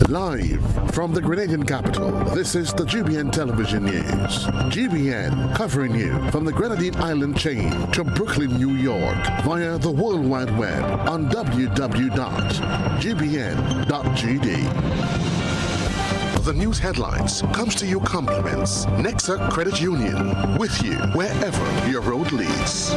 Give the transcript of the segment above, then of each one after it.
Live from the Grenadian capital, this is the GBN television news. GBN covering you from the Grenadine Island chain to Brooklyn, New York via the World Wide Web on www.gbn.gd. The news headlines comes to you compliments Nexa Credit Union, with you wherever your road leads.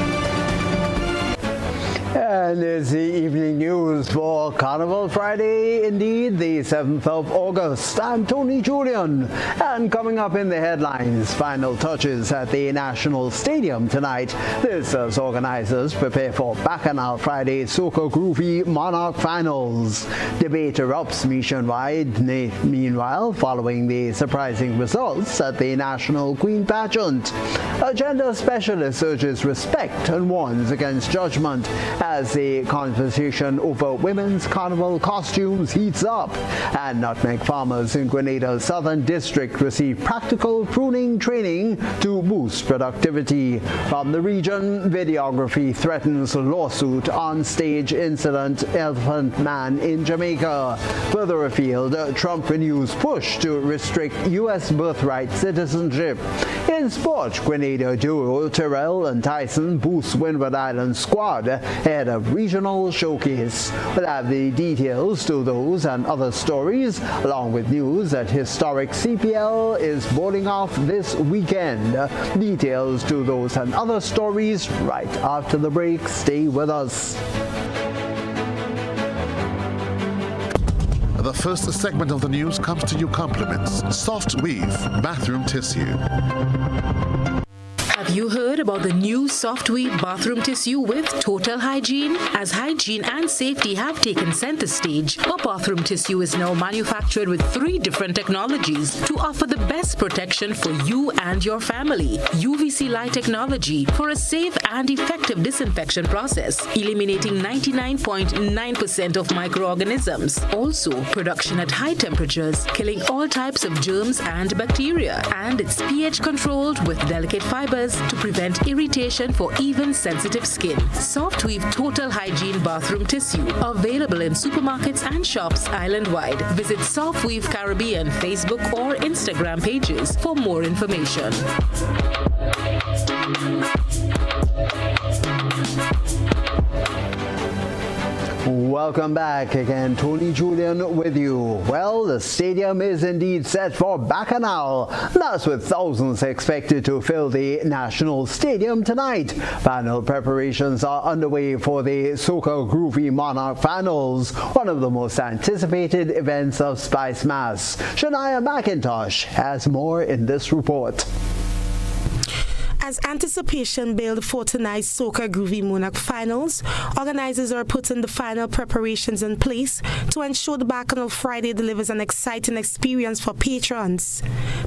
And it's the evening news for Carnival Friday, indeed, the 7th of August. I'm Tony Julien, and coming up in the headlines, final touches at the National Stadium tonight. This as organizers prepare for Bacchanal Friday Soca Groovy Monarch Finals. Debate erupts nationwide, meanwhile, following the surprising results at the National Queen Pageant. A gender specialist urges respect and warns against judgment as the conversation over women's carnival costumes heats up, and nutmeg farmers in Grenada's southern district receive practical pruning training to boost productivity. From the region, videography threatens lawsuit on stage incident Elephant Man in Jamaica. Further afield, Trump renews push to restrict U.S. birthright citizenship. In sport, Grenada duo Terrell and Tyson boost Windward Island squad ahead of regional showcase. We'll have the details to those and other stories, along with news that historic CPL is bowling off this weekend. Details to those and other stories right after the break. Stay with us. The first segment of the news comes to you compliments Soft Weave Bathroom Tissue. Have you heard about the new Soft Weave bathroom tissue with total hygiene? As hygiene and safety have taken center stage, our bathroom tissue is now manufactured with 3 different technologies to offer the best protection for you and your family. UVC light technology for a safe and effective disinfection process, eliminating 99.9% of microorganisms. Also, production at high temperatures, killing all types of germs and bacteria. And it's pH controlled with delicate fibers to prevent irritation for even sensitive skin. Soft Weave Total Hygiene Bathroom Tissue. Available in supermarkets and shops island-wide. Visit Soft Weave Caribbean Facebook or Instagram pages for more information. Welcome back again, Tony Julien with you. Well, the stadium is indeed set for Bacchanal. That's with thousands expected to fill the National Stadium tonight. Final preparations are underway for the Soca Groovy Monarch Finals, one of the most anticipated events of Spice Mass. Shania McIntosh has more in this report. As anticipation builds for tonight's Soca Groovy Monarch Finals, organizers are putting the final preparations in place to ensure the Bacchanal Friday delivers an exciting experience for patrons.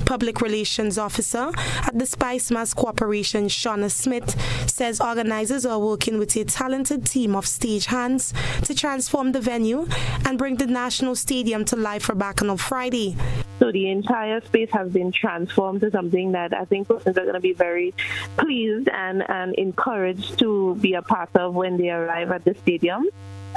Public Relations Officer at the Spice Mass Corporation, Shauna Smith, says organizers are working with a talented team of stagehands to transform the venue and bring the National Stadium to life for Bacchanal Friday. So the entire space has been transformed to something that I think persons are going to be very pleased and encouraged to be a part of when they arrive at the stadium.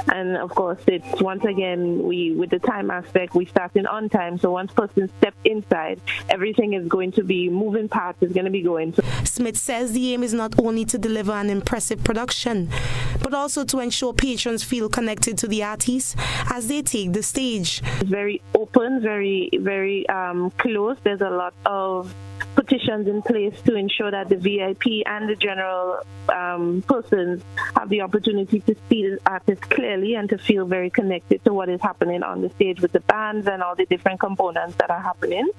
And of course, it's once again, with the time aspect, we start in on time. So once persons step inside, everything is going to be moving parts is going to be going. Smith says the aim is not only to deliver an impressive production, but also to ensure patrons feel connected to the artists as they take the stage. It's very open, very, very close. There's a lot of petitions in place to ensure that the VIP and the general persons have the opportunity to see the artist clearly and to feel very connected to what is happening on the stage with the bands and all the different components that are happening.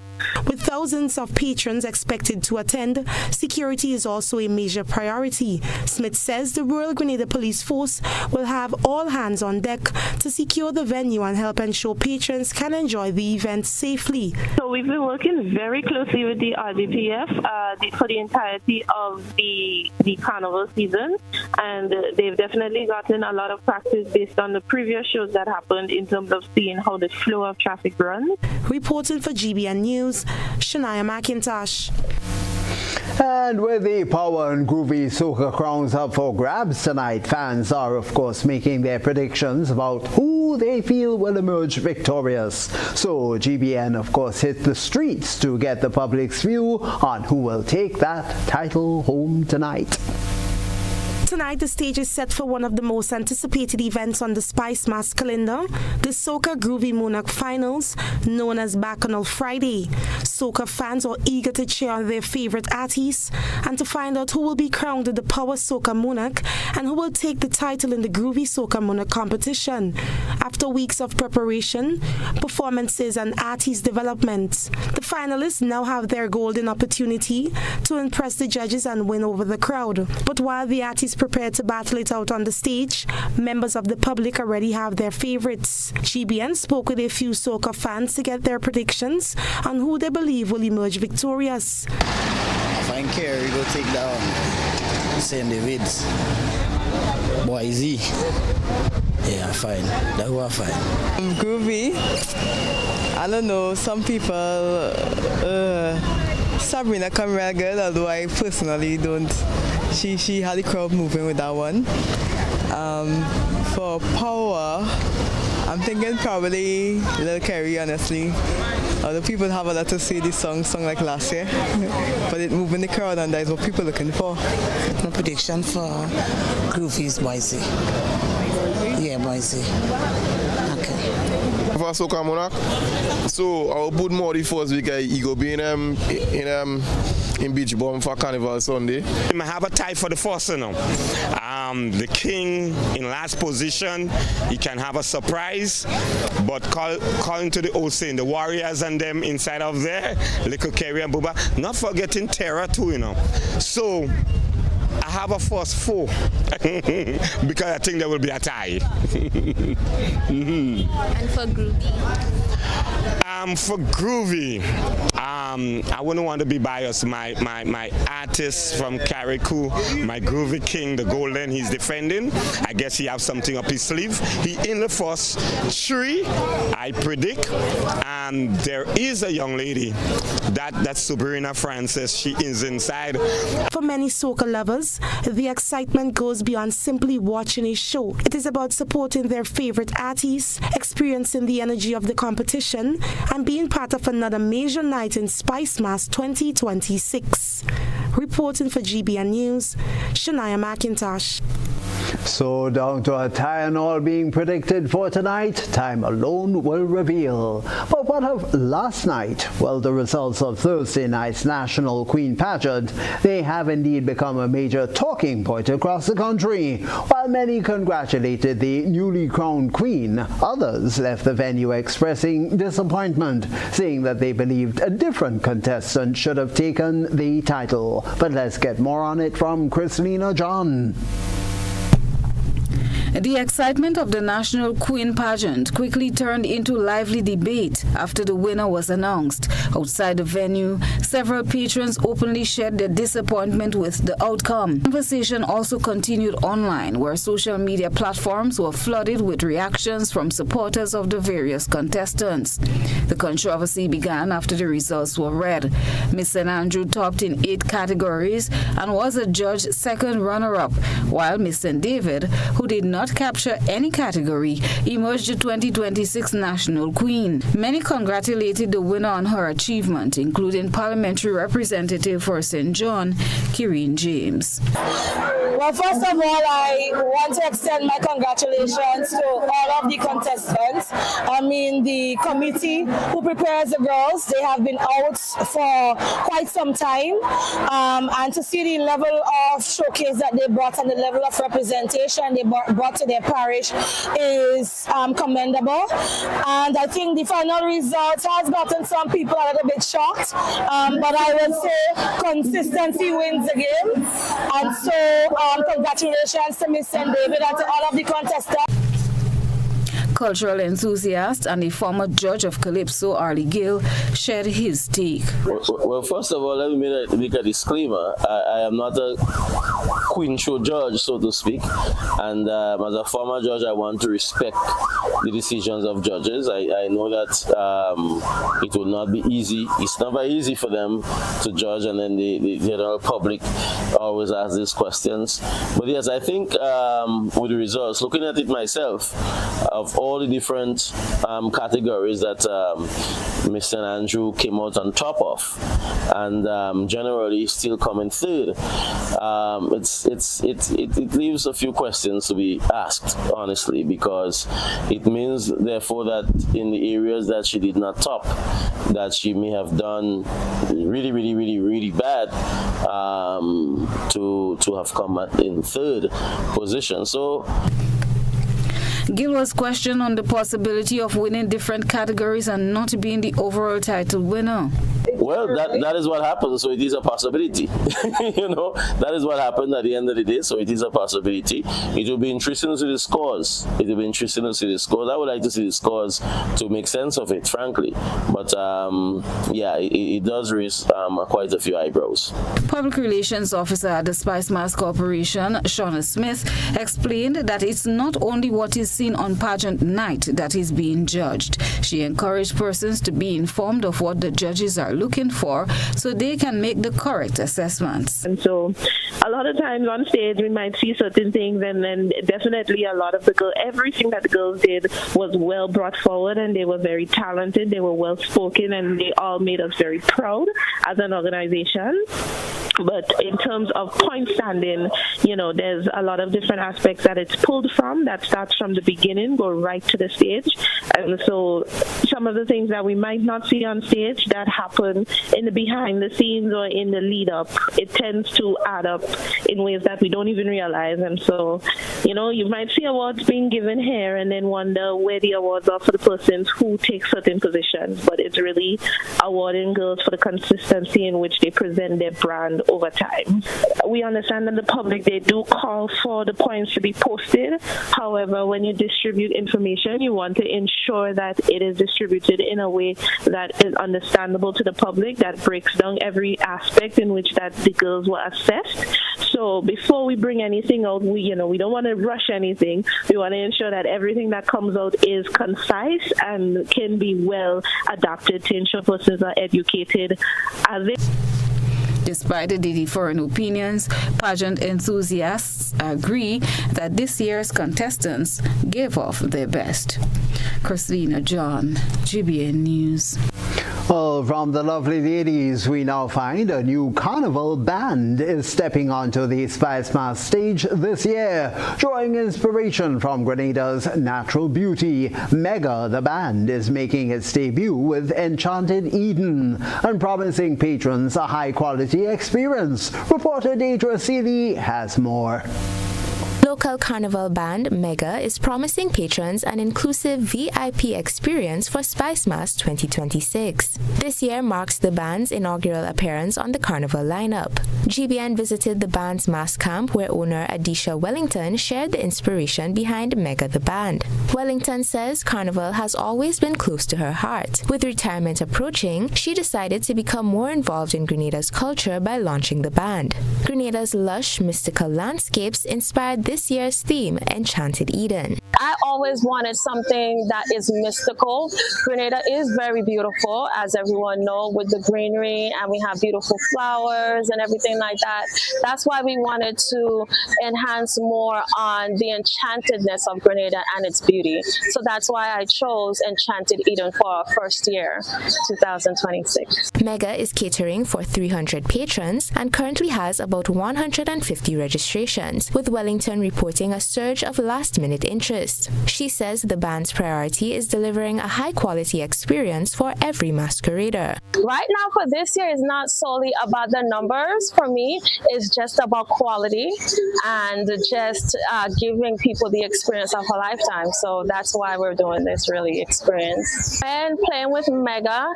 With thousands of patrons expected to attend, security is also a major priority. Smith says the Royal Grenada Police Force will have all hands on deck to secure the venue and help ensure patrons can enjoy the event safely. So we've been working very closely with the RGPF for the entirety of the carnival season, and they've definitely gotten a lot of practice based on the previous shows that happened in terms of seeing how the flow of traffic runs. Reporting for GBN News, Shania McIntosh. And with the power and groovy soca crowns up for grabs tonight, fans are of course making their predictions about who they feel will emerge victorious. So GBN of course hit the streets to get the public's view on who will take that title home tonight. Tonight, the stage is set for one of the most anticipated events on the Spice Mass calendar, the Soca Groovy Monarch Finals, known as Bacchanal Friday. Soca fans are eager to cheer on their favorite artists and to find out who will be crowned the Power Soca Monarch and who will take the title in the Groovy Soca Monarch competition. After weeks of preparation, performances and artist development, the finalists now have their golden opportunity to impress the judges and win over the crowd. But while the artists prepared to battle it out on the stage, members of the public already have their favorites. GBN spoke with a few soca fans to get their predictions on who they believe will emerge victorious. I find Kerry go take down St. David's. Boy, Z. Yeah, fine. That was fine. Groovy. I don't know, some people, Sabrina come real good, although I personally don't. She had the crowd moving with that one. For Power, I'm thinking probably Lil Kerry, honestly. Other people have a lot to say this song like last year. But it moving the crowd and that's what people are looking for. My prediction for Groovy is Boise. Yeah, Boise. Okay. For Soca Monarch, so I'll put more the first week he go be in Beach Bum for Carnival Sunday. I have a tie for the first, you know. The king in last position, he can have a surprise, but calling to the old saying, the Warriors and them inside of there, Little Kerry and Booba, not forgetting Terra too, you know. So I have a first four because I think there will be a tie. And for Groovy? For Groovy, I wouldn't want to be biased. My artist from Carriacou, my Groovy King, the Golden, he's defending. I guess he has something up his sleeve. He in the first three, I predict. And there is a young lady, that's Sabrina Francis. She is inside. For many soca lovers, the excitement goes beyond simply watching a show. It is about supporting their favorite artists, experiencing the energy of the competition, and being part of another major night in Spice Mass 2026. Reporting for GBN News, Shania McIntosh. So down to a tie and all being predicted for tonight, time alone will reveal. But what of last night? Well, the results of Thursday night's National Queen Pageant, they have indeed become a major talking point across the country. While many congratulated the newly crowned queen, others left the venue expressing disappointment, saying that they believed a different contestant should have taken the title. But let's get more on it from Christina John. The excitement of the National Queen Pageant quickly turned into lively debate after the winner was announced. Outside the venue, several patrons openly shared their disappointment with the outcome. Conversation also continued online, where social media platforms were flooded with reactions from supporters of the various contestants. The controversy began after the results were read. Miss St. Andrew topped in 8 categories and was adjudged second runner-up, while Miss St. David, who did not capture any category, emerged the 2026 National Queen. Many congratulated the winner on her achievement, including Parliamentary Representative for St. John, Kieran James. Well, first of all, I want to extend my congratulations to all of the contestants. I mean, the committee who prepares the girls, they have been out for quite some time. And to see the level of showcase that they brought and the level of representation they brought to their parish is commendable. And I think the final result has gotten some people a little bit shocked. But I would say consistency wins the game. And so congratulations to Miss St. David and to all of the contestants. cultural enthusiast and a former judge of Calypso, Arlie Gill, shared his take. Well, first of all, let me make a disclaimer. I am not a queen show judge, so to speak, and as a former judge, I want to respect the decisions of judges. I know that it will not be easy. It's not very easy for them to judge, and then the general public always ask these questions. But yes, I think with the results, looking at it myself, of all the different categories that Mr. Andrew came out on top of, and generally still coming third, it leaves a few questions to be asked, honestly, because it means therefore that in the areas that she did not top, that she may have done really bad to have come in third position. So Gill was questioned on the possibility of winning different categories and not being the overall title winner. Well, that is what happened, so it is a possibility. That is what happened at the end of the day, so it is a possibility. It will be interesting to see the scores. I would like to see the scores to make sense of it, frankly. But it does raise quite a few eyebrows. Public Relations Officer at the Spice Mass Corporation, Shauna Smith, explained that it's not only what is seen on pageant night that is being judged. She encouraged persons to be informed of what the judges are looking for so they can make the correct assessments. And so a lot of times on stage we might see certain things, and then definitely a lot of everything that the girls did was well brought forward, and they were very talented, they were well spoken, and they all made us very proud as an organization. But in terms of point standing, there's a lot of different aspects that it's pulled from, that starts from the beginning, go right to the stage. And so some of the things that we might not see on stage that happen in the behind the scenes or in the lead up, it tends to add up in ways that we don't even realize. And so, you might see awards being given here and then wonder where the awards are for the persons who take certain positions. But it's really awarding girls for the consistency in which they present their brand over time. We understand that the public, they do call for the points to be posted. However, when you distribute information, you want to ensure that it is distributed in a way that is understandable to the public, that breaks down every aspect in which that the girls were assessed. So before we bring anything out, we don't want to rush anything. We want to ensure that everything that comes out is concise and can be well adapted to ensure persons are educated as they. Despite the differing opinions, pageant enthusiasts agree that this year's contestants gave off their best. Christina John, GBN News. Well, from the lovely ladies, we now find a new carnival band is stepping onto the Spice Mass stage this year, drawing inspiration from Grenada's natural beauty. Mega, the band, is making its debut with Enchanted Eden and promising patrons a high-quality experience. Reporter Deidre Seeley has more. Local carnival band Mega is promising patrons an inclusive VIP experience for Spice Mass 2026. This year marks the band's inaugural appearance on the carnival lineup. GBN visited the band's mass camp where owner Adisha Wellington shared the inspiration behind Mega the band. Wellington says carnival has always been close to her heart. With retirement approaching, she decided to become more involved in Grenada's culture by launching the band. Grenada's lush, mystical landscapes inspired this year's theme, Enchanted Eden. I always wanted something that is mystical. Grenada is very beautiful, as everyone knows, with the greenery, and we have beautiful flowers and everything like that. That's why we wanted to enhance more on the enchantedness of Grenada and its beauty. So that's why I chose Enchanted Eden for our first year, 2026. Mega is catering for 300 patrons and currently has about 150 registrations, with Wellington reporting a surge of last-minute interest. She says the band's priority is delivering a high-quality experience for every masquerader. Right now for this year is not solely about the numbers. For me, it's just about quality and just giving people the experience of a lifetime. So that's why we're doing this really experience. And playing with Mega,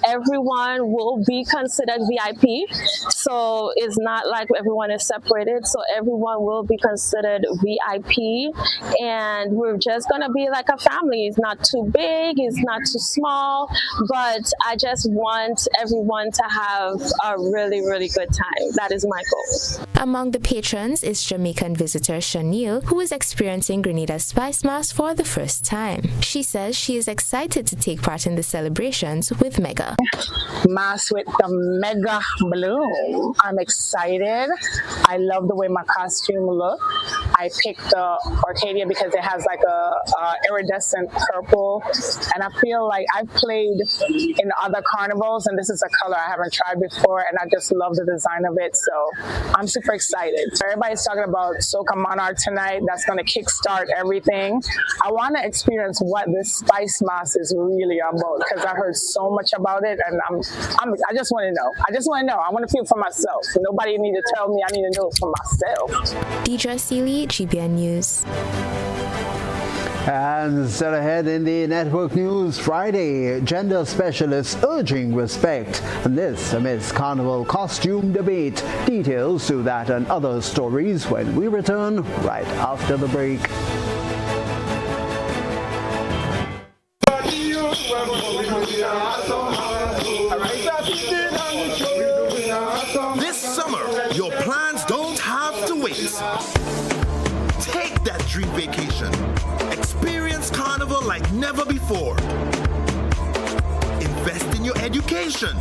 everyone will be considered VIP. So it's not like everyone is separated. So everyone will be considered considered VIP, and we're just going to be like a family. It's not too big, it's not too small, but I just want everyone to have a really, really good time. That is my goal. Among the patrons is Jamaican visitor Chanel, who is experiencing Grenada's Spice Mass for the first time. She says she is excited to take part in the celebrations with Mega. Mass with the Mega Bloom. I'm excited. I love the way my costume look. I picked the Orcadia because it has like a iridescent purple, and I feel like I've played in other carnivals, and this is a color I haven't tried before, and I just love the design of it, so I'm super excited. So everybody's talking about Soca Monarch tonight. That's going to kickstart everything. I want to experience what this Spice Mass is really about, because I heard so much about it, and I just want to know. I want to feel for myself. Nobody need to tell me. I need to know for myself. Deidre Seeley, GBN News. And still ahead in the network news Friday, gender specialists urging respect. And this amidst carnival costume debate. Details to that and other stories when we return right after the break. This summer, your plans don't have to wait. Take that dream vacation. Experience Carnival like never before. Invest in your education.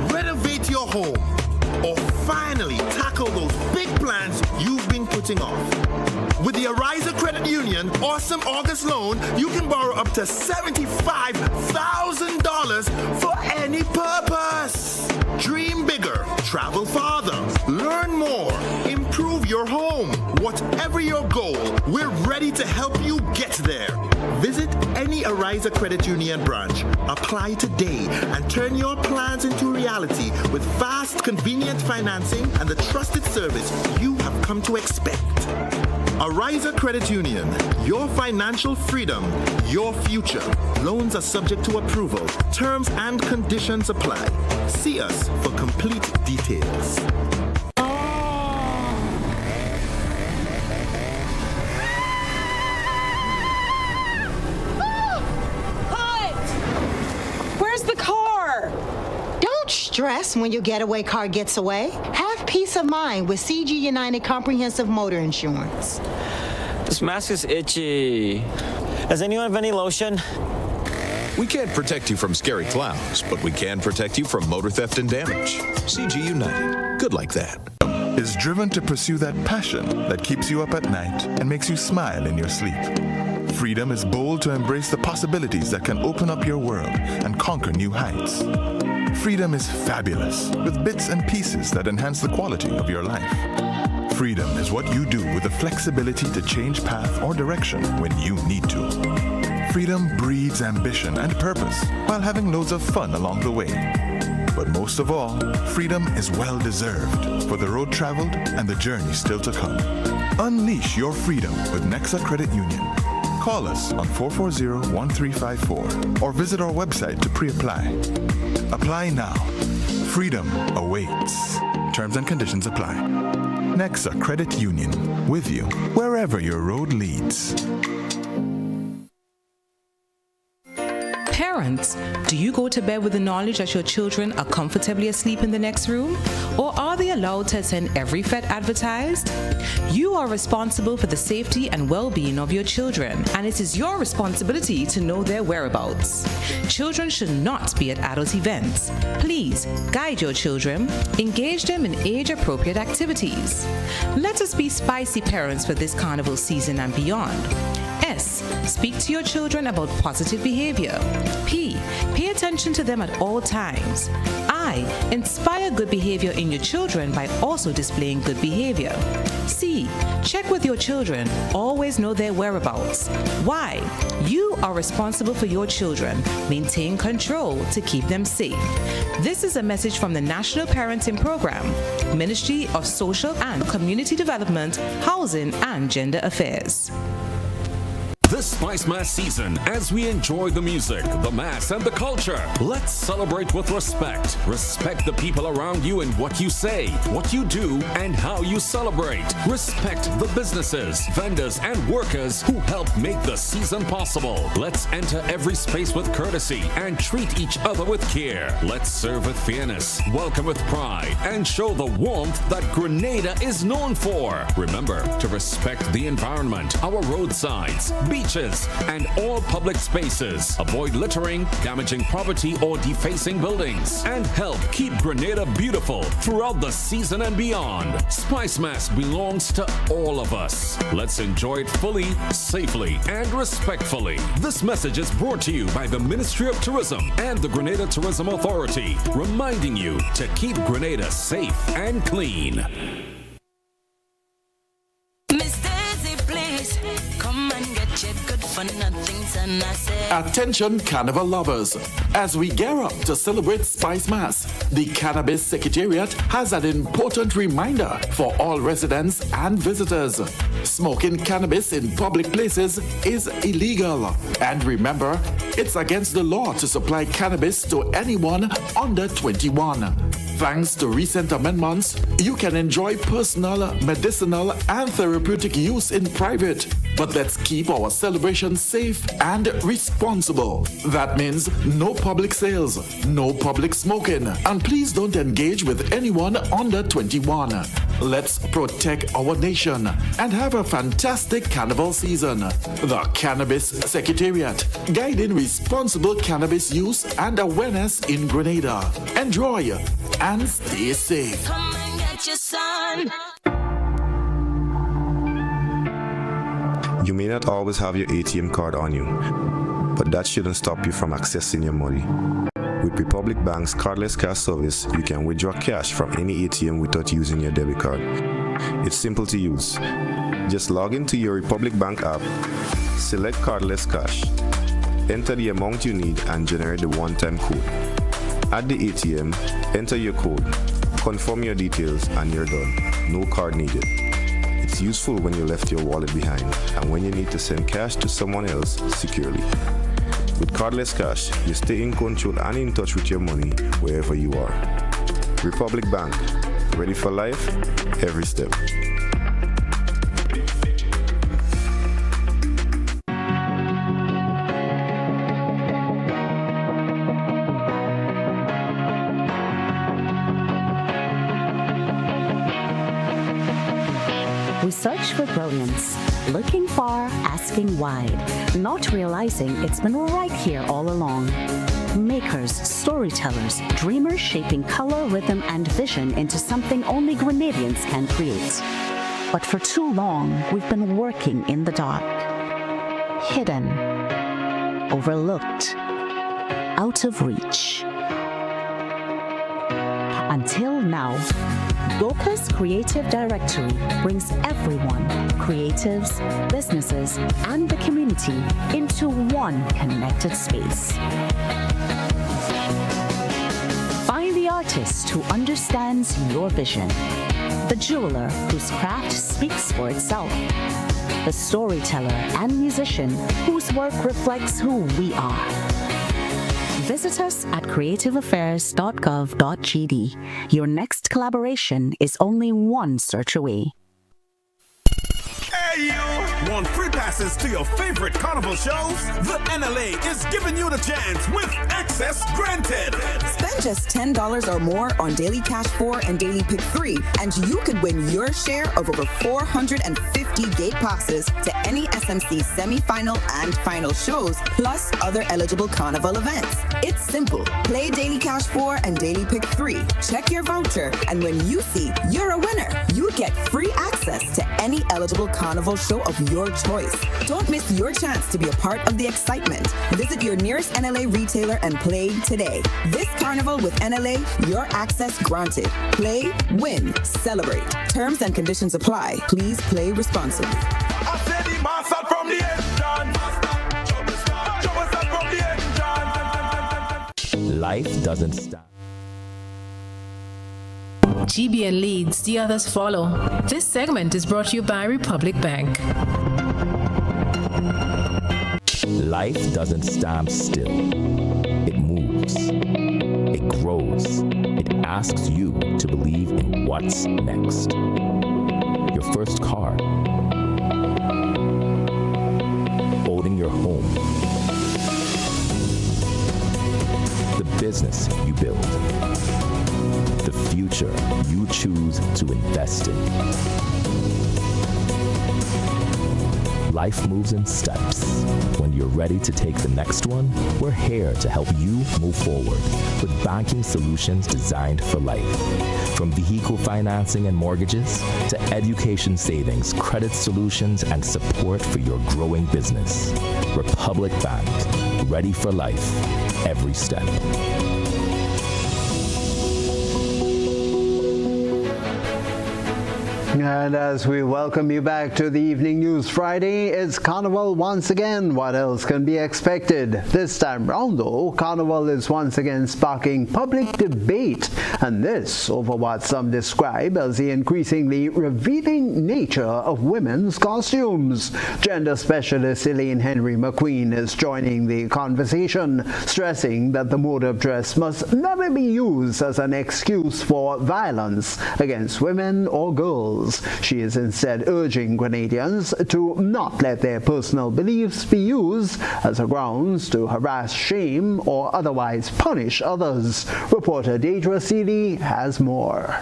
Renovate your home. Or finally tackle those big plans you've been putting off. With the Ariza Credit Union Awesome August Loan, you can borrow up to $75,000 for any purpose. Dream bigger, travel farther, learn more, improve your home. Whatever your goal, we're ready to help you get there. Visit any Ariza Credit Union branch. Apply today and turn your plans into reality with fast, convenient financing and the trusted service you have come to expect. Ariza Credit Union, your financial freedom, your future. Loans are subject to approval. Terms and conditions apply. See us for complete details. Where's the car? Don't stress when your getaway car gets away. Have peace of mind with CG United Comprehensive Motor Insurance. This mask is itchy. Does anyone have any lotion? We can't protect you from scary clowns, but we can protect you from motor theft and damage. CG United. Good like that. Is driven to pursue that passion that keeps you up at night and makes you smile in your sleep. Freedom is bold to embrace the possibilities that can open up your world and conquer new heights. Freedom is fabulous, with bits and pieces that enhance the quality of your life. Freedom is what you do with the flexibility to change path or direction when you need to. Freedom breeds ambition and purpose while having loads of fun along the way. But most of all, freedom is well-deserved for the road traveled and the journey still to come. Unleash your freedom with Nexa Credit Union. Call us on 440-1354 or visit our website to pre-apply. Apply now. Freedom awaits. Terms and conditions apply. Nexa Credit Union, with you wherever your road leads. Parents, do you go to bed with the knowledge that your children are comfortably asleep in the next room? Or are they allowed to attend every fete advertised? You are responsible for the safety and well-being of your children, and it is your responsibility to know their whereabouts. Children should not be at adult events. Please guide your children, engage them in age-appropriate activities. Let us be spicy parents for this carnival season and beyond. S. Speak to your children about positive behavior. P. Pay attention to them at all times. I. Inspire good behavior in your children by also displaying good behavior. C. Check with your children. Always know their whereabouts. Y. You are responsible for your children. Maintain control to keep them safe. This is a message from the National Parenting Program, Ministry of Social and Community Development, Housing and Gender Affairs. this Spice Mass season as we enjoy the music, the mass, and the culture. Let's celebrate with respect. Respect the people around you in what you say, what you do, and how you celebrate. Respect the businesses, vendors, and workers who help make the season possible. Let's enter every space with courtesy and treat each other with care. Let's serve with fairness, welcome with pride, and show the warmth that Grenada is known for. Remember to respect the environment, our roadsides, beaches, and all public spaces. Avoid littering, damaging property, or defacing buildings, and help keep Grenada beautiful throughout the season and beyond. Spice Mass belongs to all of us. Let's enjoy it fully, safely, and respectfully. This message is brought to you by the Ministry of Tourism and the Grenada Tourism Authority, reminding you to keep Grenada safe and clean. Attention Carnival lovers, as we gear up to celebrate Spice Mass, the Cannabis Secretariat has an important reminder for all residents and visitors. Smoking cannabis in public places is illegal. And remember, it's against the law to supply cannabis to anyone under 21. Thanks to recent amendments, you can enjoy personal, medicinal, and therapeutic use in private. But let's keep our celebration safe and responsible. That means no public sales, no public smoking, and please don't engage with anyone under 21. Let's protect our nation and have a fantastic carnival season. The Cannabis Secretariat, guiding responsible cannabis use and awareness in Grenada. Enjoy and stay safe. Come and get your son. You may not always have your ATM card on you, but that shouldn't stop you from accessing your money. With Republic Bank's cardless cash service, you can withdraw cash from any ATM without using your debit card. It's simple to use. Just log into your Republic Bank app, select cardless cash, enter the amount you need, and generate the one-time code. At the ATM, enter your code, confirm your details, and you're done. No card needed. It's useful when you left your wallet behind and when you need to send cash to someone else securely. With cardless cash, you stay in control and in touch with your money wherever you are. Republic Bank, ready for life, every step. We search for brilliance, looking far, asking wide, not realizing it's been right here all along. Makers, storytellers, dreamers shaping color, rhythm, and vision into something only Grenadians can create. But for too long, we've been working in the dark, hidden, overlooked, out of reach. Until now, Goka's Creative Directory brings everyone, creatives, businesses, and the community into one connected space. Find the artist who understands your vision, the jeweler whose craft speaks for itself, the storyteller and musician whose work reflects who we are. Visit us at creativeaffairs.gov.gd. Your next collaboration is only one search away. Hey, you! Want free passes to your favorite carnival shows? The NLA is giving you the chance with access granted. Spend just $10 or more on Daily Cash 4 and Daily Pick 3, and you could win your share of over 450 gate passes to any SMC semi-final and final shows, plus other eligible carnival events. It's simple. Play Daily Cash 4 and Daily Pick 3. Check your voucher, and when you see you're a winner, you get free access to any eligible carnival show of your choice. Don't miss your chance to be a part of the excitement. Visit your nearest NLA retailer and play today. This carnival with NLA, your access granted. Play, win, celebrate. Terms and conditions apply. Please play responsibly. Life doesn't stop. GBN leads, the others follow. This segment is brought to you by Republic Bank. Life doesn't stand still. It moves. It grows. It asks you to believe in what's next. Your first car. Owning your home. The business you build. The future you choose to invest in. Life moves in steps. When you're ready to take the next one, we're here to help you move forward with banking solutions designed for life. From vehicle financing and mortgages to education savings, credit solutions, and support for your growing business. Republic Bank, ready for life, every step. And as we welcome you back to the Evening News Friday, it's Carnival once again. What else can be expected? This time round, though, Carnival is once again sparking public debate, and this over what some describe as the increasingly revealing nature of women's costumes. Gender specialist Elaine Henry McQueen is joining the conversation, stressing that the mode of dress must never be used as an excuse for violence against women or girls. She is instead urging Grenadians to not let their personal beliefs be used as a grounds to harass, shame, or otherwise punish others. Reporter Deidre Seeley has more.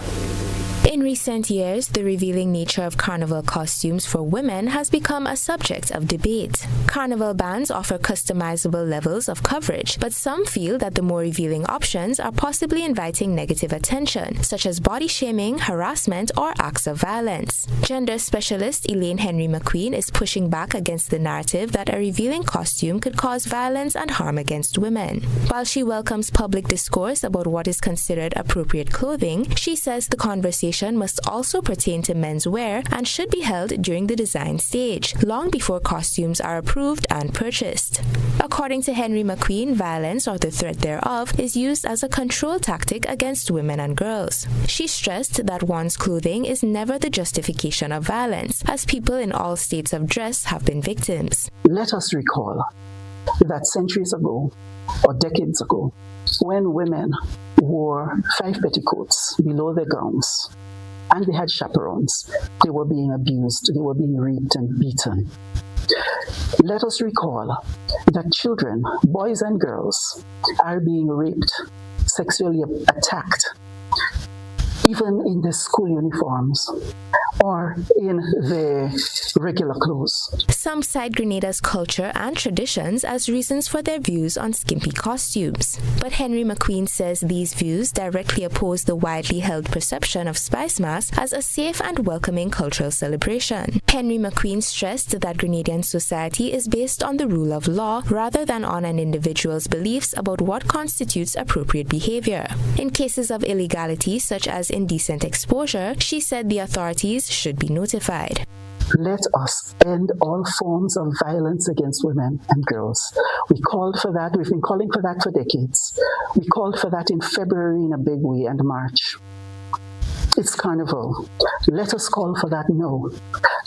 In recent years, the revealing nature of carnival costumes for women has become a subject of debate. Carnival bands offer customizable levels of coverage, but some feel that the more revealing options are possibly inviting negative attention, such as body shaming, harassment, or acts of violence. Gender specialist Elaine Henry McQueen is pushing back against the narrative that a revealing costume could cause violence and harm against women. While she welcomes public discourse about what is considered appropriate clothing, she says the conversation must also pertain to men's wear and should be held during the design stage, long before costumes are approved and purchased. According to Henry McQueen, violence or the threat thereof is used as a control tactic against women and girls. She stressed that one's clothing is never the justification of violence, as people in all states of dress have been victims. Let us recall that centuries ago, or decades ago, when women wore 5 petticoats below their gowns, and they had chaperones, they were being abused, they were being raped and beaten. Let us recall that children, boys and girls, are being raped, sexually attacked, even in their school uniforms or in their regular clothes. Some cite Grenada's culture and traditions as reasons for their views on skimpy costumes. But Henry McQueen says these views directly oppose the widely held perception of Spice Mass as a safe and welcoming cultural celebration. Henry McQueen stressed that Grenadian society is based on the rule of law rather than on an individual's beliefs about what constitutes appropriate behavior. In cases of illegality such as indecent exposure, she said the authorities should be notified. Let us end all forms of violence against women and girls. We called for that. We've been calling for that for decades. We called for that in February in a big way and March. It's Carnival. Let us call for that now.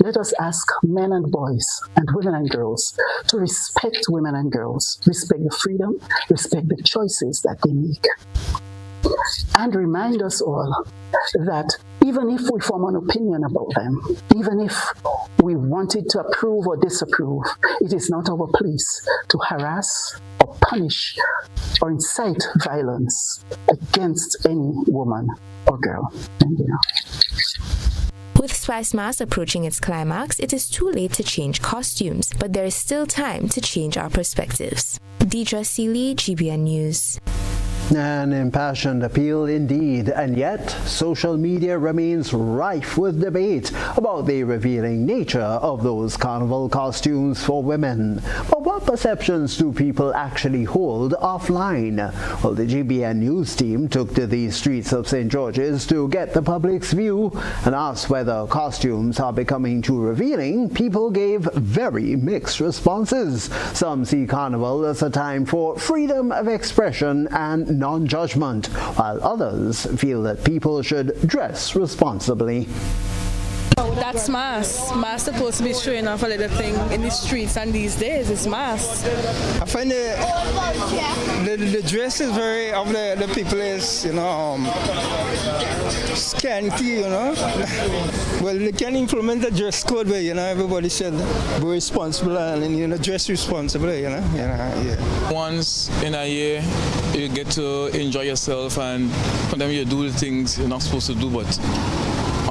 Let us ask men and boys and women and girls to respect women and girls, respect the freedom, respect the choices that they make. And remind us all that even if we form an opinion about them, even if we wanted to approve or disapprove, it is not our place to harass or punish or incite violence against any woman or girl. Thank you. With Spice Mass approaching its climax, it is too late to change costumes, but there is still time to change our perspectives. Deidre Seeley, GBN News. An impassioned appeal indeed, and yet social media remains rife with debate about the revealing nature of those carnival costumes for women. But what perceptions do people actually hold offline? Well, the GBN News team took to the streets of St. George's to get the public's view and asked whether costumes are becoming too revealing. People gave very mixed responses. Some see carnival as a time for freedom of expression and non-judgment, while others feel that people should dress responsibly. That's mass. Mass supposed to be showing off a little thing in the streets, and these days it's mass. I find the dress is very of the people is, you know, scanty, you know. Well, they can implement the dress code where, you know, everybody should be responsible and, you know, dress responsibly, you know. Yeah. Once in a year, you get to enjoy yourself, and sometimes you do the things you're not supposed to do, but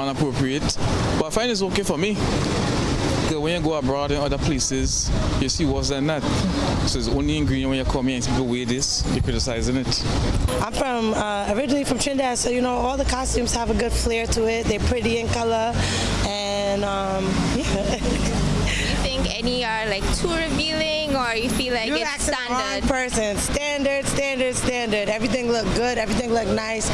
inappropriate. But I find it's okay for me. When you go abroad in other places, you see worse than that. So it's only in green when you come here and people wear this, you're criticizing it. I'm from originally from Trinidad, so you know all the costumes have a good flair to it. They're pretty in color, and yeah. You think any are like too revealing, or you feel like it's standard? Person, standard. Everything look good. Everything look nice.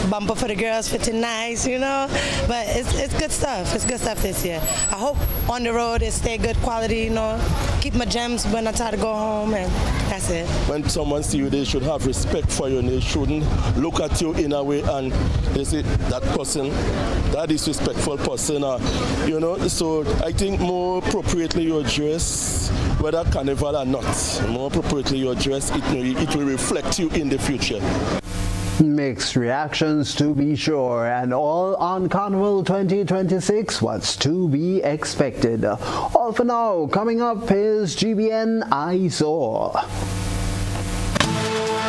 Bumper for the girls, fitting nice, you know. But it's good stuff. It's good stuff this year. I hope on the road it stay good quality, you know. Keep my gems when I try to go home, and that's it. When someone see you, they should have respect for you, and they shouldn't look at you in a way and they say that person, that disrespectful person, you know. So I think more appropriately your dress, whether carnival or not, more appropriately your dress, it will reflect you in the future. Mixed reactions to be sure, and all on Carnival 2026, what's to be expected. All for now. Coming up is GBN I Saw.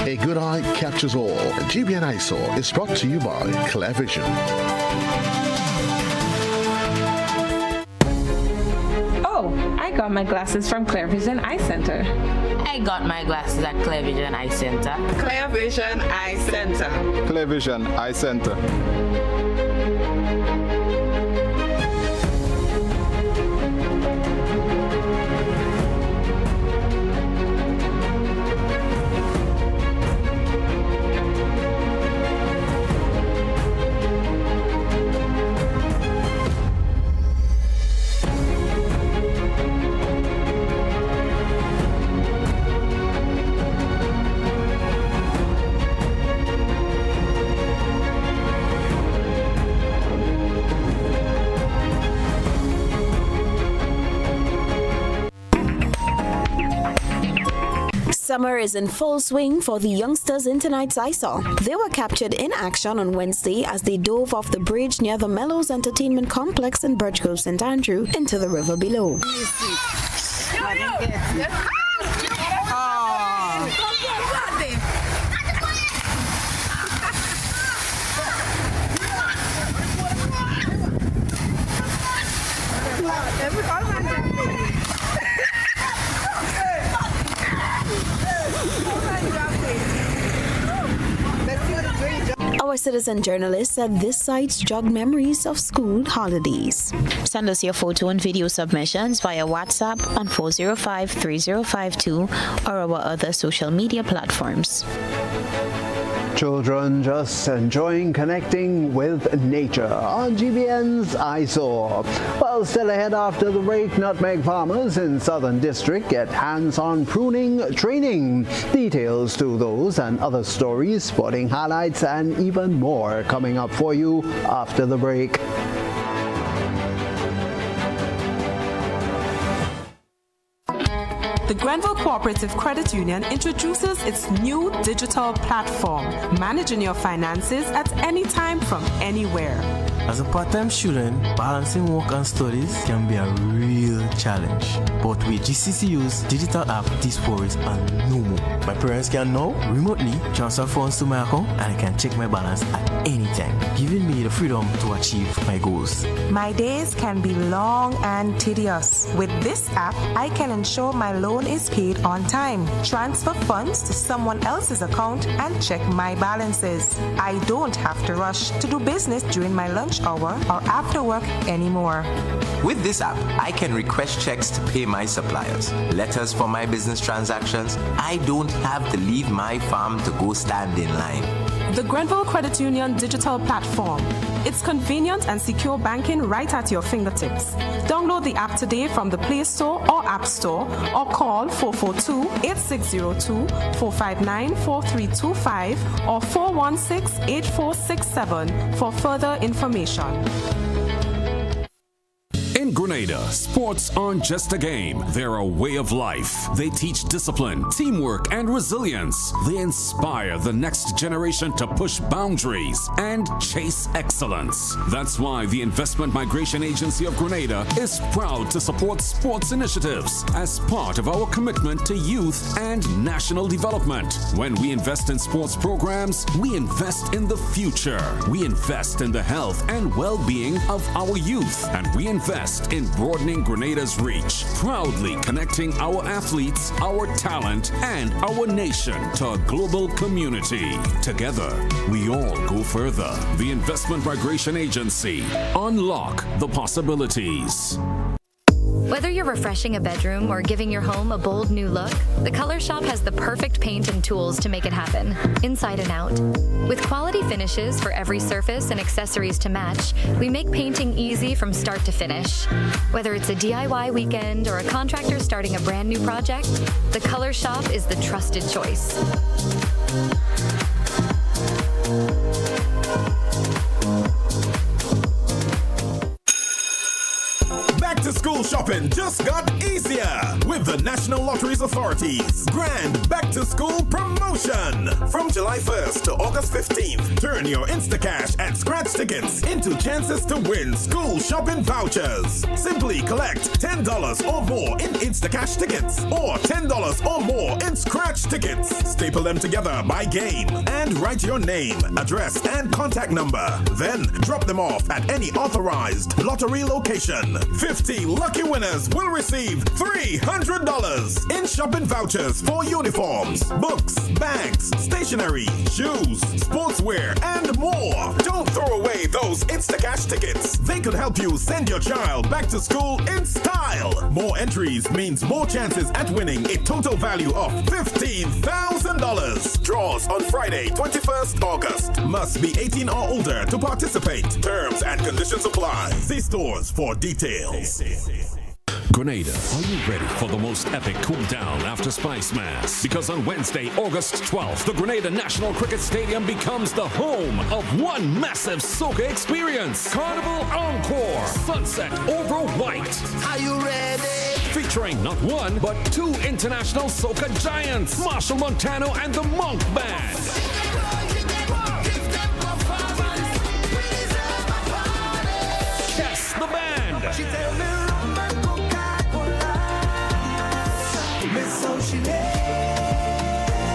A good eye catches all. GBN I Saw is brought to you by Clear Vision. Oh, I got my glasses from Clear Vision Eye Center. I got my glasses at Clear Vision Eye Center. Clear Vision Eye Center. Clear Vision Eye Center. Summer is in full swing for the youngsters in tonight's I Saw. They were captured in action on Wednesday as they dove off the bridge near the Mellows Entertainment Complex in Birch Grove, St. Andrew into the river below. Our citizen journalist said this site's jogged memories of school holidays. Send us your photo and video submissions via WhatsApp on 405-3052 or our other social media platforms. Children just enjoying connecting with nature on GBN's I Saw. Well, still ahead after the break, nutmeg farmers in Southern District get hands-on pruning training. Details to those and other stories, sporting highlights, and even more coming up for you after the break. The Grenville Cooperative Credit Union introduces its new digital platform, managing your finances at any time from anywhere. As a part-time student, balancing work and studies can be a real challenge. But with GCCU's digital app, these worries are no more. My parents can now remotely transfer funds to my account, and I can check my balance at any time, giving me the freedom to achieve my goals. My days can be long and tedious. With this app, I can ensure my loan is paid on time, transfer funds to someone else's account, and check my balances. I don't have to rush to do business during my lunch hour or after work anymore. With this app, I can request checks to pay my suppliers, letters for my business transactions. I don't have to leave my farm to go stand in line. The Grenville Credit Union digital platform. It's convenient and secure banking right at your fingertips. Download the app today from the Play Store or App Store, or call 442-8602, 459-4325, or 416-8467 for further information. In Grenada, sports aren't just a game, they're a way of life. They teach discipline, teamwork, and resilience. They inspire the next generation to push boundaries and chase excellence. That's why the Investment Migration Agency of Grenada is proud to support sports initiatives as part of our commitment to youth and national development. When we invest in sports programs, we invest in the future. We invest in the health and well-being of our youth, and we invest in broadening Grenada's reach, proudly connecting our athletes, our talent, and our nation to a global community. Together, we all go further. The Investment Migration Agency. Unlock the possibilities. Whether you're refreshing a bedroom or giving your home a bold new look, the Color Shop has the perfect paint and tools to make it happen, inside and out. With quality finishes for every surface and accessories to match, we make painting easy from start to finish. Whether it's a DIY weekend or a contractor starting a brand new project, the Color Shop is the trusted choice. Back to school shopping just got easier with the National Lotteries Authority's Grand Back to School promotion. From July 1st to August 15th, turn your Instacash and scratch tickets into chances to win school shopping vouchers. Simply collect $10 or more in Instacash tickets or $10 or more in scratch tickets. Staple them together by game and write your name, address, and contact number. Then drop them off at any authorized lottery location. 50 lucky winners will receive $300 in shopping vouchers for uniforms, books, bags, stationery, shoes, sportswear, and more. Don't throw away those Instacash tickets. They could help you send your child back to school in style. More entries means more chances at winning a total value of $15,000. Draws on Friday, 21st August. Must be 18 or older to participate. Terms and conditions apply. See stores for details. Grenada, are you ready for the most epic cool down after Spice Mass? Because on Wednesday, August 12th, the Grenada National Cricket Stadium becomes the home of one massive soca experience. Carnival Encore, Sunset Over White. Are you ready? Featuring not one, but two international soca giants, Marshall Montano and the Monk Band. Yes, the band.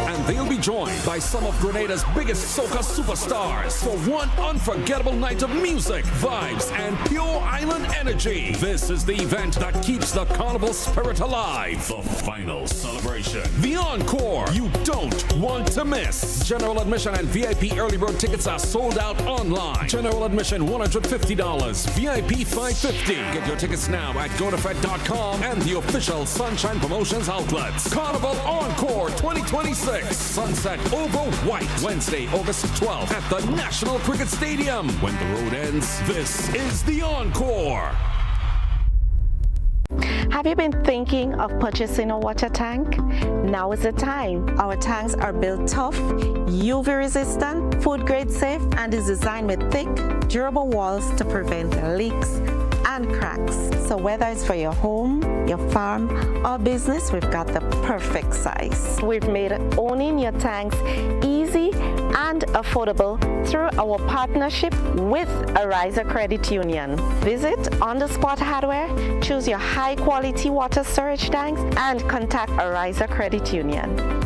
And they'll be joined by some of Grenada's biggest soca superstars for one unforgettable night of music, vibes, and pure island energy. This is the event that keeps the carnival spirit alive. The final celebration. The Encore. You don't want to miss. General admission and VIP early bird tickets are sold out online. General admission $150. VIP $550. Get your tickets now at gotafed.com and the official Sunshine Promotions outlets. Carnival Encore 2026. Sunset Over White. Wednesday, August 12th at the National Cricket Stadium. When the road ends, this is the Encore. Have you been thinking of purchasing a water tank? Now is the time. Our tanks are built tough, UV resistant, food grade safe, and is designed with thick, durable walls to prevent leaks and cracks. So whether it's for your home, your farm, or business, we've got the perfect size. We've made owning your tanks easy and affordable through our partnership with Ariza Credit Union. Visit On The Spot Hardware, choose your high quality water storage tanks, and contact Ariza Credit Union.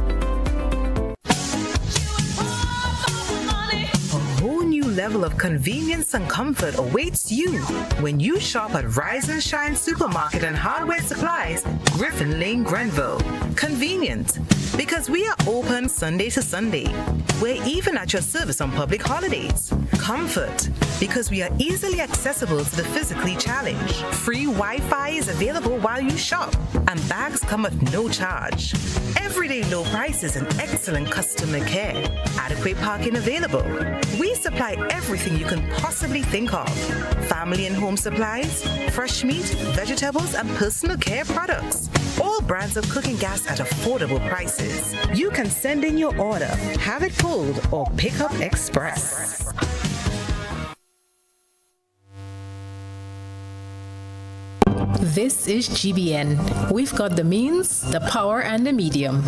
Level of convenience and comfort awaits you when you shop at Rise and Shine Supermarket and Hardware Supplies, Griffin Lane, Grenville. Convenient, because we are open Sunday to Sunday. We're even at your service on public holidays. Comfort, because we are easily accessible to the physically challenged. Free Wi-Fi is available while you shop, and bags come at no charge. Everyday low prices and excellent customer care. Adequate parking available. We supply everything you can possibly think of. Family and home supplies, fresh meat, vegetables, and personal care products. All brands of cooking gas at affordable prices. You can send in your order, have it pulled, or pick up express. This is GBN. We've got the means, the power, and the medium.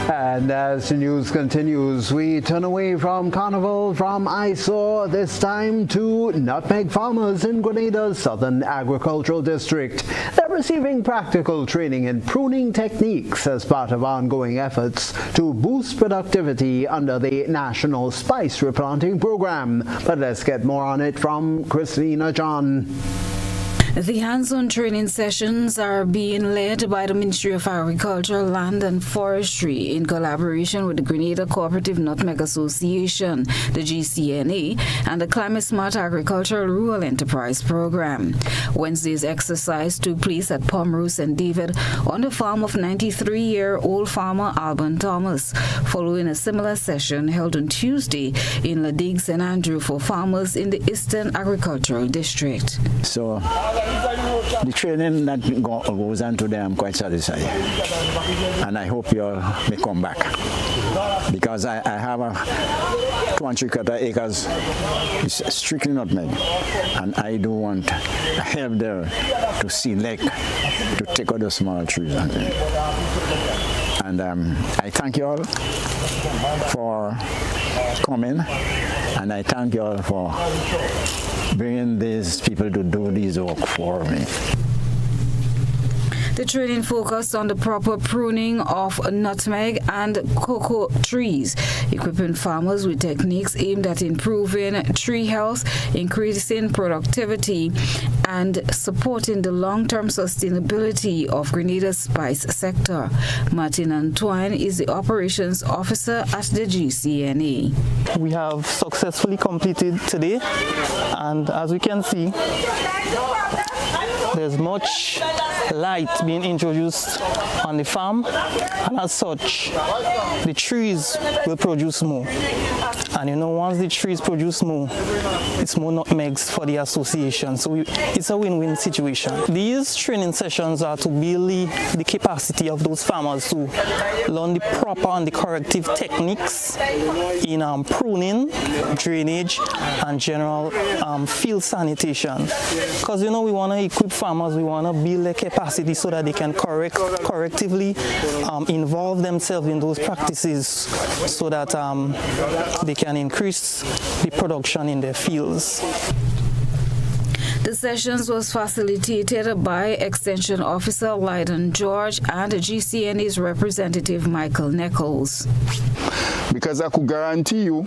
And as the news continues, we turn away from Carnival, from eyesore, this time to nutmeg farmers in Grenada's Southern Agricultural District. They're receiving practical training in pruning techniques as part of ongoing efforts to boost productivity under the National Spice Replanting Program. But let's get more on it from Christina John. The hands-on training sessions are being led by the Ministry of Agriculture, Land and Forestry in collaboration with the Grenada Cooperative Nutmeg Association, the GCNA, and the Climate Smart Agricultural Rural Enterprise Program. Wednesday's exercise took place at Pomeroy St. David on the farm of 93-year-old farmer Alban Thomas, following a similar session held on Tuesday in Ladigue St. Andrew for farmers in the Eastern Agricultural District. So the training that goes on today, I'm quite satisfied, and I hope you all may come back, because I have a 2.75 acres, it's strictly nutmeg, and I do want help there to select, to take out the small trees. And I thank you all for coming, and I thank you all for bringing these people to do this work for me. The training focused on the proper pruning of nutmeg and cocoa trees, equipping farmers with techniques aimed at improving tree health, increasing productivity, and supporting the long-term sustainability of Grenada's spice sector. Martin Antoine is the operations officer at the GCNA. We have successfully completed today, and as we can see, there's much light being introduced on the farm, and as such, the trees will produce more. And you know, once the trees produce more, it's more nutmegs for the association. So it's a win-win situation. These training sessions are to build the capacity of those farmers to learn the proper and the corrective techniques in pruning, drainage, and general field sanitation. Because you know, we want to equip farmers, we want to build their capacity so that they can correctively involve themselves in those practices, so that they can increase the production in their fields. The sessions was facilitated by Extension Officer Lydon George and GCNA's representative Michael Nichols. Because I could guarantee you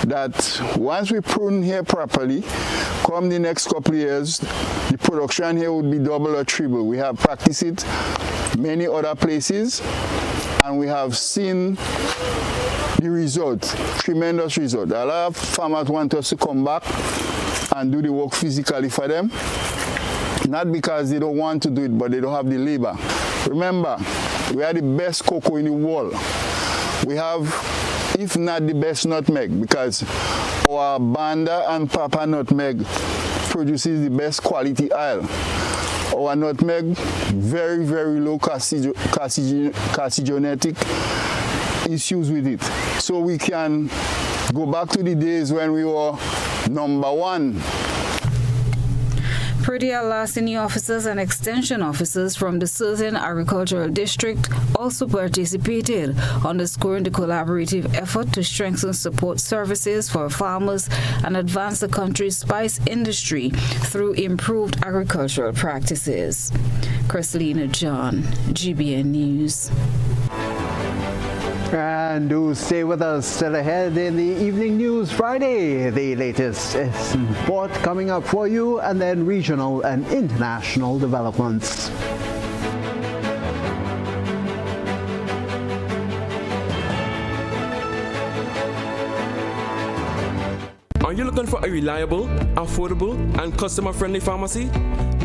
that once we prune here properly, come the next couple of years, the production here would be double or triple. We have practiced it many other places, and we have seen the result, tremendous result. A lot of farmers want us to come back and do the work physically for them, not because they don't want to do it, but they don't have the labor. Remember, we are the best cocoa in the world. We have, if not the best nutmeg, because our Banda and Papa nutmeg produces the best quality oil. Our nutmeg, very, very low carcinogenic issues with it. So we can go back to the days when we were #1. Predial senior officers and extension officers from the Southern Agricultural District also participated, underscoring the collaborative effort to strengthen support services for farmers and advance the country's spice industry through improved agricultural practices. Christina John, GBN News. And do stay with us. Still ahead in the Evening News Friday, the latest sport coming up for you, and then regional and international developments. Are you looking for a reliable, affordable, and customer-friendly pharmacy?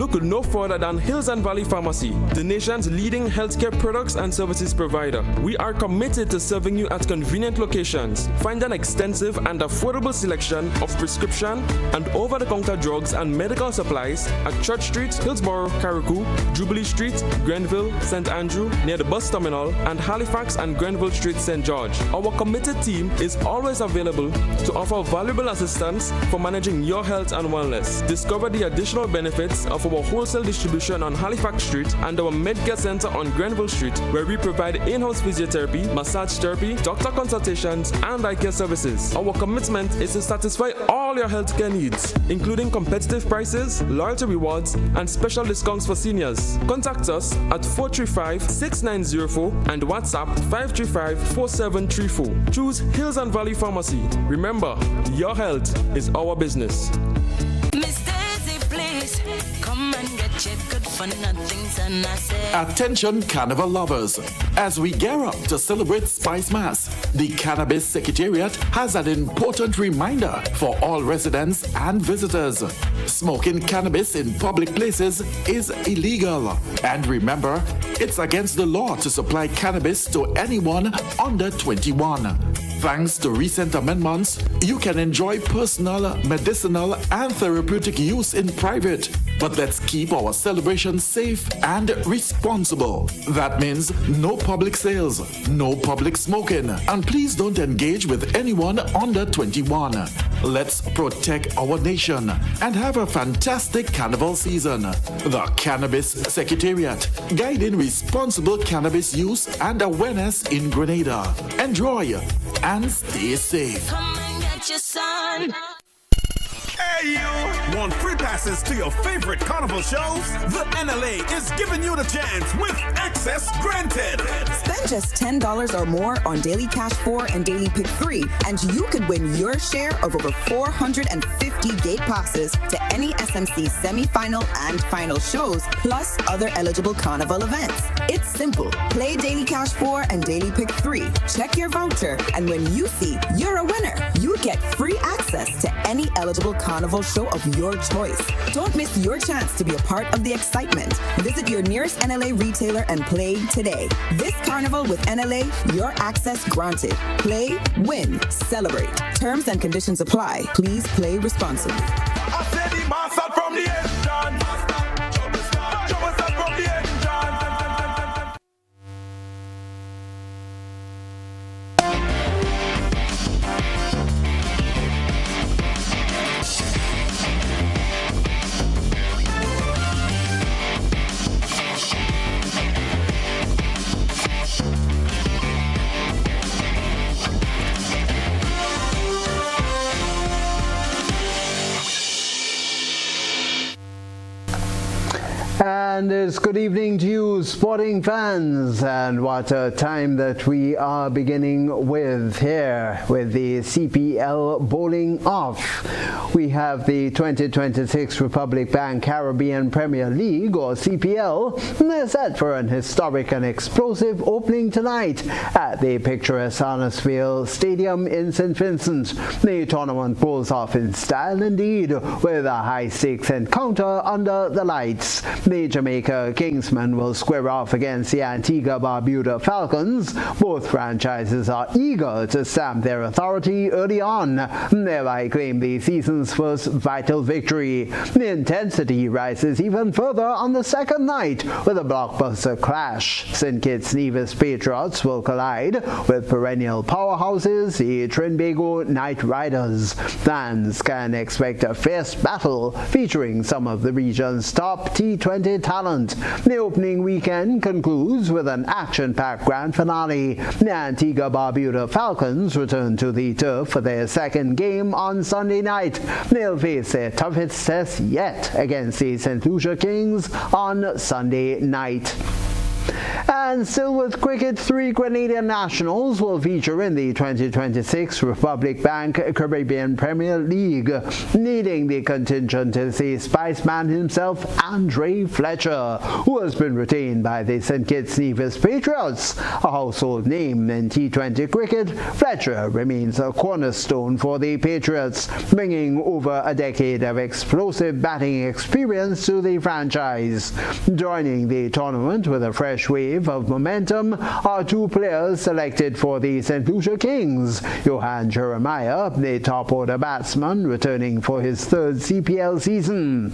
look no further than Hills and Valley Pharmacy, the nation's leading healthcare products and services provider. We are committed to serving you at convenient locations. Find an extensive and affordable selection of prescription and over-the-counter drugs and medical supplies at Church Street, Hillsborough, Carriacou, Jubilee Street, Grenville, St. Andrew, near the bus terminal, and Halifax and Grenville Street, St. George. Our committed team is always available to offer valuable assistance for managing your health and wellness. Discover the additional benefits of our wholesale distribution on Halifax Street and our Medcare Center on Grenville Street, where we provide in-house physiotherapy, massage therapy, doctor consultations, and eye care services. Our commitment is to satisfy all your healthcare needs, including competitive prices, loyalty rewards, and special discounts for seniors. Contact us at 435-6904 and WhatsApp 535-4734. Choose Hills and Valley Pharmacy. Remember, your health is our business. Attention carnival lovers, as we gear up to celebrate Spice Mass, the Cannabis Secretariat has an important reminder for all residents and visitors. Smoking cannabis in public places is illegal. And remember, it's against the law to supply cannabis to anyone under 21. Thanks to recent amendments, you can enjoy personal, medicinal, and therapeutic use in private. But let's keep our celebrations safe and responsible. That means no public sales, no public smoking, and please don't engage with anyone under 21. Let's protect our nation and have a fantastic carnival season. The Cannabis Secretariat, guiding responsible cannabis use and awareness in Grenada. Enjoy and stay safe. Come and get your son. Hey you! Want free passes to your favorite carnival shows? The NLA is giving you the chance with access granted. Spend just $10 or more on Daily Cash 4 and Daily Pick 3, and you could win your share of over 450 gate passes to any SMC semi-final and final shows, plus other eligible carnival events. It's simple. Play Daily Cash 4 and Daily Pick 3. Check your voucher, and when you see you're a winner, you get free access to any eligible carnival show of your choice. Don't miss your chance to be a part of the excitement. Visit your nearest NLA retailer and play today. This carnival with NLA, your access granted. Play, win, celebrate. Terms and conditions apply. Please play responsibly. I said the master from the engine. From the engine. And it's good evening to you, sporting fans, and what a time that we are beginning with here with the CPL bowling off. We have the 2026 Republic Bank Caribbean Premier League, or CPL. They're set for an historic and explosive opening tonight at the picturesque Arnesville Stadium in St. Vincent. The tournament pulls off in style indeed, with a high-stakes encounter under the lights. The Jamaica Kingsmen will square off against the Antigua Barbuda Falcons. Both franchises are eager to stamp their authority early on, thereby claim the season's first vital victory. The intensity rises even further on the second night with a blockbuster clash. St. Kitts Nevis Patriots will collide with perennial powerhouses, the Trinbago Knight Riders. Fans can expect a fierce battle featuring some of the region's top T20 talent. The opening weekend concludes with an action-packed grand finale. The Antigua Barbuda Falcons return to the turf for their second game on Sunday night. They'll face their toughest test yet against the St. Lucia Kings on Sunday night. And still with cricket, 3 Grenadian nationals will feature in the 2026 Republic Bank Caribbean Premier League. Leading the contingent is the Spiceman himself, Andre Fletcher, who has been retained by the St. Kitts Nevis Patriots. A household name in T20 cricket, Fletcher remains a cornerstone for the Patriots, bringing over a decade of explosive batting experience to the franchise. Joining the tournament with a fresh wave of momentum are 2 players selected for the St. Lucia Kings. Johan Jeremiah, the top-order batsman, returning for his 3rd CPL season.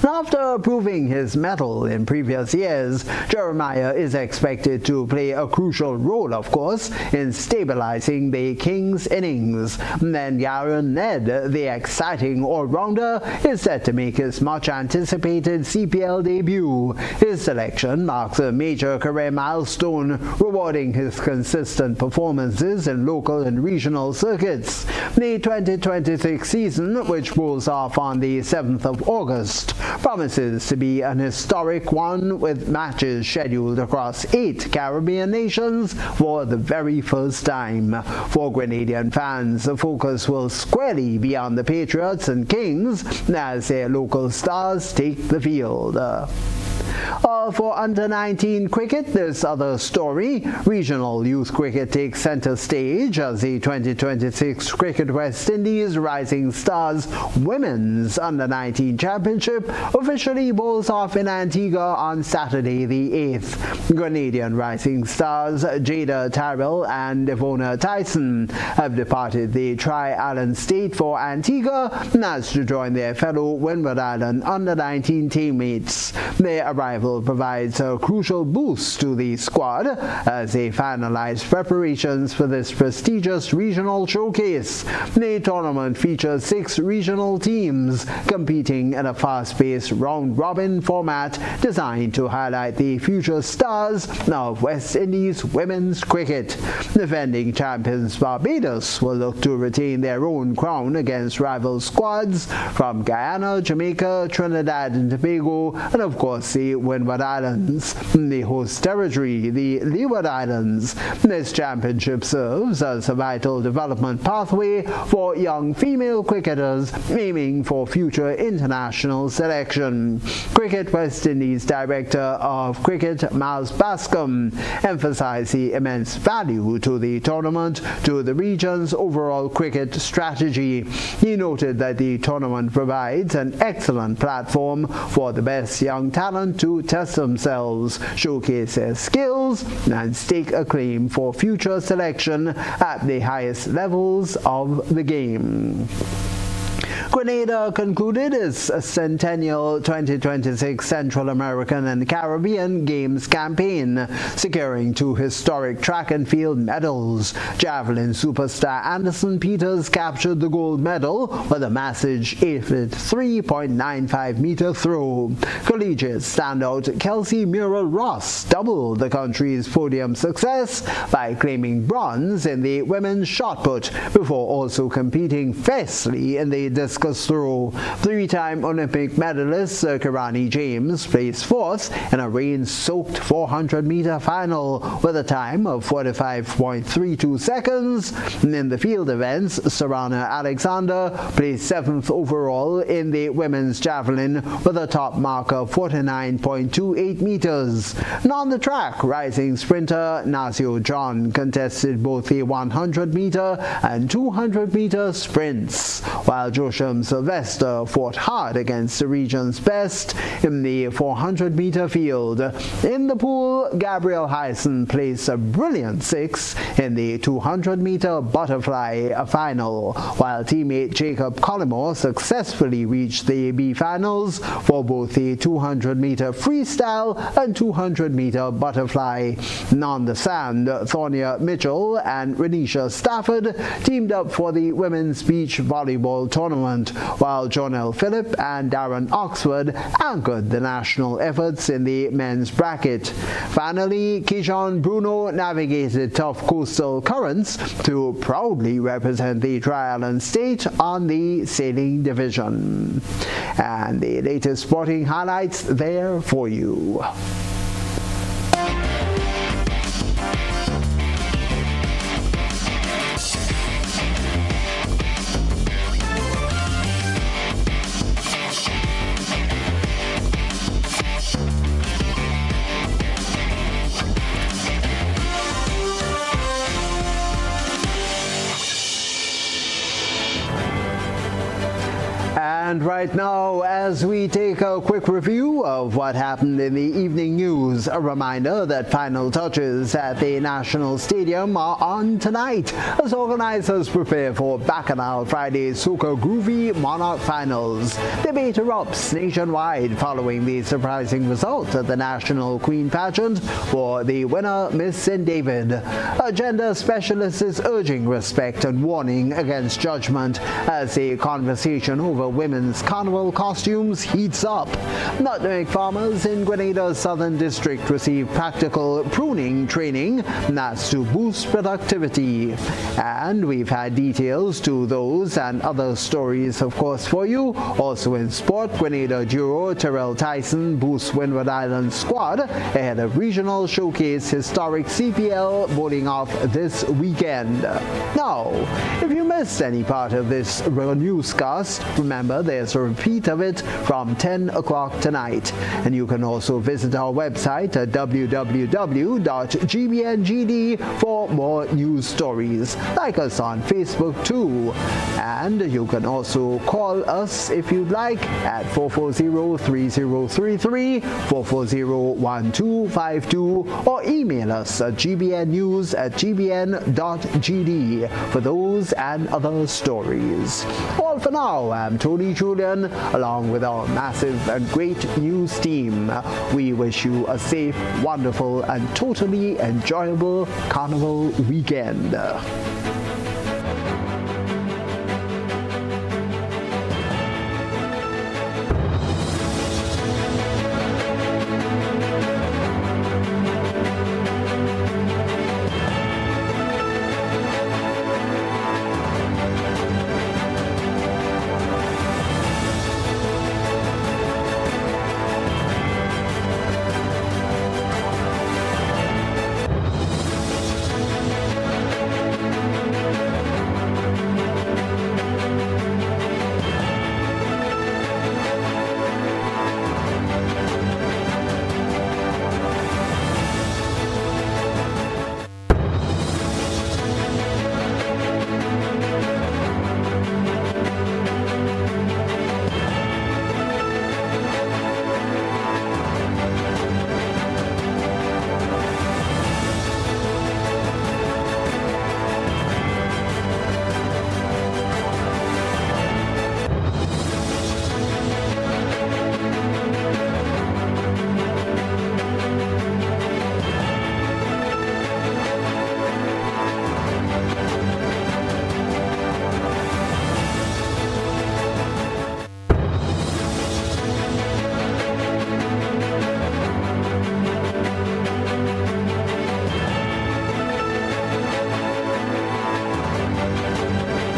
After proving his mettle in previous years, Jeremiah is expected to play a crucial role, of course, in stabilizing the Kings' innings. Then Yaron Ned, the exciting all-rounder, is set to make his much-anticipated CPL debut. His selection marks a major career milestone, rewarding his consistent performances in local and regional circuits. The 2026 season, which rolls off on the 7th of August, promises to be an historic one, with matches scheduled across 8 Caribbean nations for the very first time. For Grenadian fans, the focus will squarely be on the Patriots and Kings as their local stars take the field. For under-19 cricket, this other story. Regional youth cricket takes center stage as the 2026 Cricket West Indies Rising Stars Women's Under-19 Championship officially bowls off in Antigua on Saturday the 8th. Grenadian Rising Stars Jada Tyrrell and Devona Tyson have departed the Tri-Island state for Antigua as to join their fellow Windward Island under-19 teammates. Their arrival provides a crucial boost to the squad as they finalize preparations for this prestigious regional showcase. The tournament features 6 regional teams competing in a fast-paced round-robin format designed to highlight the future stars of West Indies women's cricket. Defending champions Barbados will look to retain their own crown against rival squads from Guyana, Jamaica, Trinidad and Tobago, and of course the Windward Islands. The host territory, the Leeward Islands. This championship serves as a vital development pathway for young female cricketers aiming for future international selection. Cricket West Indies Director of Cricket Miles Bascom emphasized the immense value to the tournament to the region's overall cricket strategy. He noted that the tournament provides an excellent platform for the best young talent to test themselves, showcase their skills, and stake a claim for future selection at the highest levels of the game. Grenada concluded its centennial 2026 Central American and Caribbean Games campaign, securing 2 historic track and field medals. Javelin superstar Anderson Peters captured the gold medal with a massive 3.95-meter throw. Collegiate standout Kelsey Muriel Ross doubled the country's podium success by claiming bronze in the women's shot put, before also competing fiercely in the discus throw. 3-time Olympic medalist Kirani James placed 4th in a rain-soaked 400-meter final with a time of 45.32 seconds. In the field events, Sarana Alexander placed 7th overall in the women's javelin with a top mark of 49.28 meters. And on the track, rising sprinter Nasio John contested both the 100-meter and 200-meter sprints, while Joshua Sylvester fought hard against the region's best in the 400-meter field. In the pool, Gabriel Hyson placed a brilliant 6th in the 200-meter butterfly final, while teammate Jacob Collymore successfully reached the B finals for both the 200-meter freestyle and 200-meter butterfly. And on the sand, Thornia Mitchell and Renisha Stafford teamed up for the women's beach volleyball tournament, while Jonelle Phillip and Darren Oxford anchored the national efforts in the men's bracket. Finally, Keyshawn Bruno navigated tough coastal currents to proudly represent the Tri-Island state on the sailing division. And the latest sporting highlights there for you. And right now, as we take a quick review of what happened in the evening news, a reminder that final touches at the National Stadium are on tonight as organizers prepare for Bacchanal Friday's Soca Groovy Monarch Finals. Debate erupts nationwide following the surprising result of the National Queen Pageant for the winner, Miss St. David. A gender specialist is urging respect and warning against judgment as a conversation over women's carnival costumes heats up. Nutmeg farmers in Grenada's Southern District receive practical pruning training that's to boost productivity. And we've had details to those and other stories, of course, for you. Also in sport, Grenada Juror Terrell Tyson boosts Windward Island squad ahead of regional showcase historic CPL bowling off this weekend. Now, if you missed any part of this newscast, remember there's a repeat of it from 10 o'clock tonight. And you can also visit our website at www.gbngd for more news stories. Like us on Facebook too. And you can also call us if you'd like at 440-3033, 440-1252, or email us at gbnnews@gbn.gd for those and other stories. All for now, I'm Tony Julien, along with our massive and great news team. We wish you a safe, wonderful, and totally enjoyable Carnival weekend.